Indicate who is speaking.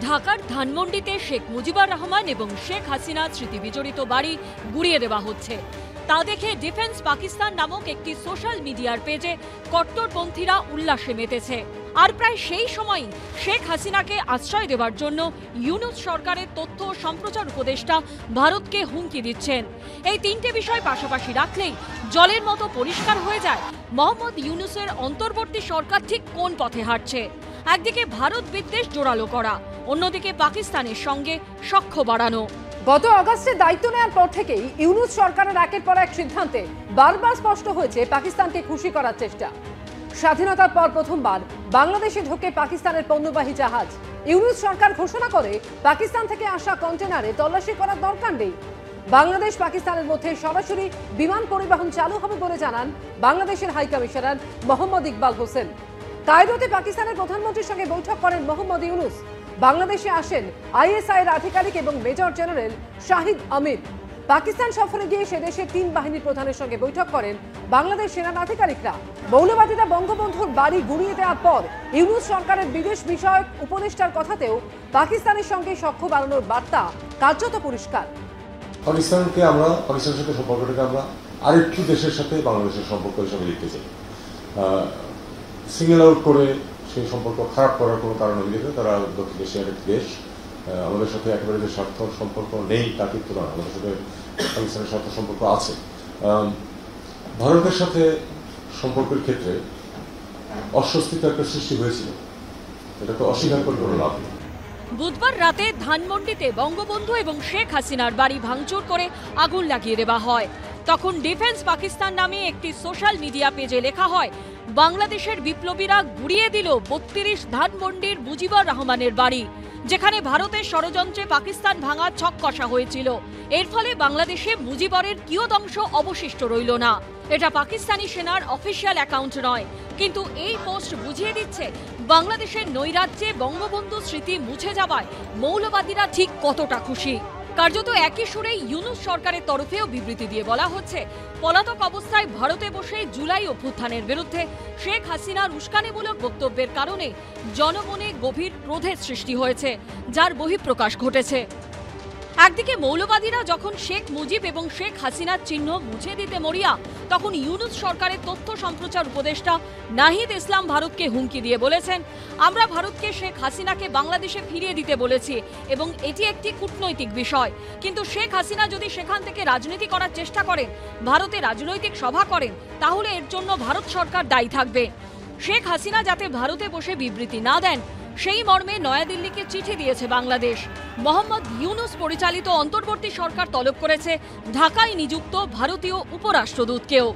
Speaker 1: ঢাকার ধানমন্ডিতে শেখ মুজিবুর রহমান এবং শেখ হাসিনা স্মৃতি বিজড়িত বাড়ি গুড়িয়ে দেওয়া হচ্ছে। তা দেখে ডিফেন্স পাকিস্তান নামক একটি সোশ্যাল মিডিয়ার পেজে কট্টরপন্থীরা উল্লাসে মেতেছে। আর প্রায় সেই সময়ই শেখ হাসিনাকে আশ্রয় দেওয়ার জন্য ইউনূস সরকারের তথ্য ও সম্প্রচার উপদেষ্টা ভারতকে হুমকি দিচ্ছেন। এই তিনটে বিষয় পাশাপাশি রাখলেই জলের মতো পরিষ্কার হয়ে যায় মোহাম্মদ ইউনূসের অন্তর্বর্তী সরকার ঠিক কোন পথে হাঁটছে। একদিকে ভারত বিদ্বেষ জোরালো করা, অন্যদিকে পাকিস্তানের সঙ্গে সখ্য বাড়ানো।
Speaker 2: গত আগস্টে দায়িত্ব নেওয়ার পর থেকেই ইউনূস সরকারের একের পর এক সিদ্ধান্তে বারবার স্পষ্ট হয়েছে পাকিস্তানকে খুশি করার চেষ্টা। স্বাধীনতার পর প্রথমবার বাংলাদেশে ঢোকে পাকিস্তানের পণ্যবাহী জাহাজ। ইউনূস সরকার ঘোষণা করে পাকিস্তান থেকে আসা কন্টেনারে তল্লাশি করার দরকার নেই। বাংলাদেশ পাকিস্তানের মধ্যে সরাসরি বিমান পরিবহন চালু হবে বলে জানান বাংলাদেশের হাই কমিশনার মোহাম্মদ ইকবাল হোসেন। কায়রোতে পাকিস্তানের প্রধানমন্ত্রীর সঙ্গে বৈঠক করেন মোহাম্মদ ইউনূস। বাংলাদেশে আসেন আইএসআইয়ের আধিকারিক এবং মেজর জেনারেল শাহিদ আমির। পাকিস্তান সফরে গিয়ে সে দেশের তিন বাহিনীর প্রধানের সঙ্গে বৈঠক করেন বাংলাদেশ সেনা আধিকারিকরা। মৌলবাদীরা বঙ্গবন্ধুর বাড়ি গুড়িয়ে দেওয়ার পর ইউনূস সরকারের বিদেশ বিষয়ক উপদেষ্টার কথাতেও পাকিস্তানের সঙ্গে সখ্য বাড়ানোর বার্তা কার্যত পরিষ্কার।
Speaker 3: পাকিস্তানের সাথে সম্পর্কটাকে আমরা আরেকটু দেশের সাথে বাংলাদেশের সম্পর্ক হিসেবে লিখতে চাই। সিঙ্গেল আউট করে সেই সম্পর্ক খারাপ করার কোনো কারণ হয়ে গেছে। তারা দক্ষিণ এশিয়ার একটি দেশ, আমাদের সাথে একেবারে যে স্বার্থ সম্পর্ক নেই তা কিন্তু নয়, আমাদের সাথে পাকিস্তানের স্বার্থ সম্পর্ক আছে। ভারতের সাথে সম্পর্কের ক্ষেত্রে অস্বস্তিতে একটা সৃষ্টি হয়েছিল, এটা তো অস্বীকার করে কোনো লাভ নেই।
Speaker 1: বুধবার রাতে ধানমন্ডিতে বঙ্গবন্ধু এবং শেখ হাসিনার বাড়ি ভাঙচুর করে আগুন লাগিয়ে দেওয়া হয়। তখন ডিফেন্স পাকিস্তান নামে একটি সোশ্যাল মিডিয়া পেজে লেখা হয়, বাংলাদেশের বিপ্লবীরা গুড়িয়ে দিল ৩২ ধানমন্ডির মুজিবুর রহমানের বাড়ি, যেখানে ভারতের ষড়যন্ত্রে পাকিস্তান ভাঙার ছক কষা হয়েছিল। এর ফলে বাংলাদেশে মুজিবরের কিয়দংশ অবশিষ্ট রইল না। এটা পাকিস্তানি সেনার অফিসিয়াল অ্যাকাউন্ট নয়, কিন্তু এই পোস্ট বুঝিয়ে দিচ্ছে বাংলাদেশের নৈরাজ্যে বঙ্গবন্ধু স্মৃতি মুছে যাওয়ায় মৌলবাদীরা ঠিক কতটা খুশি। কার্যত একই সুরে ইউনূস সরকারের তরফেও বিবৃতি দিয়ে বলা হচ্ছে, পলাতক অবস্থায় ভারতে বসে জুলাই অভ্যুত্থানের বিরুদ্ধে শেখ হাসিনার উস্কানিমূলক বক্তব্যের কারণে জনমনে গভীর ক্রোধের সৃষ্টি হয়েছে, যার বহিঃপ্রকাশ ঘটেছে। একদিকে মৌলবাদীরা যখন শেখ মুজিব এবং শেখ হাসিনার চিহ্ন মুছে দিতে মরিয়া, তখন ইউনূস সরকারের তথ্য সম্প্রচার উপদেষ্টা নাহিদ ইসলাম ভারতকে হুমকি দিয়ে বলেছেন, আমরা ভারতকে শেখ হাসিনাকে বাংলাদেশে ফিরিয়ে দিতে বলেছি এবং এটি একটি কূটনৈতিক বিষয়। কিন্তু শেখ হাসিনা যদি সেখান থেকে রাজনীতি করার চেষ্টা করেন, ভারতে রাজনৈতিক সভা করেন, তাহলে এর জন্য ভারত সরকার দায়ী থাকবে। শেখ হাসিনা যাতে ভারতে বসে বিবৃতি না দেন, সেই মর্মে নয়াদিল্লিকে চিঠি দিয়েছে বাংলাদেশ। মোহাম্মদ ইউনূস পরিচালিত অন্তর্বর্তী সরকার তলব করেছে ঢাকায় নিযুক্ত ভারতীয় উপরাষ্ট্রদূতকেও।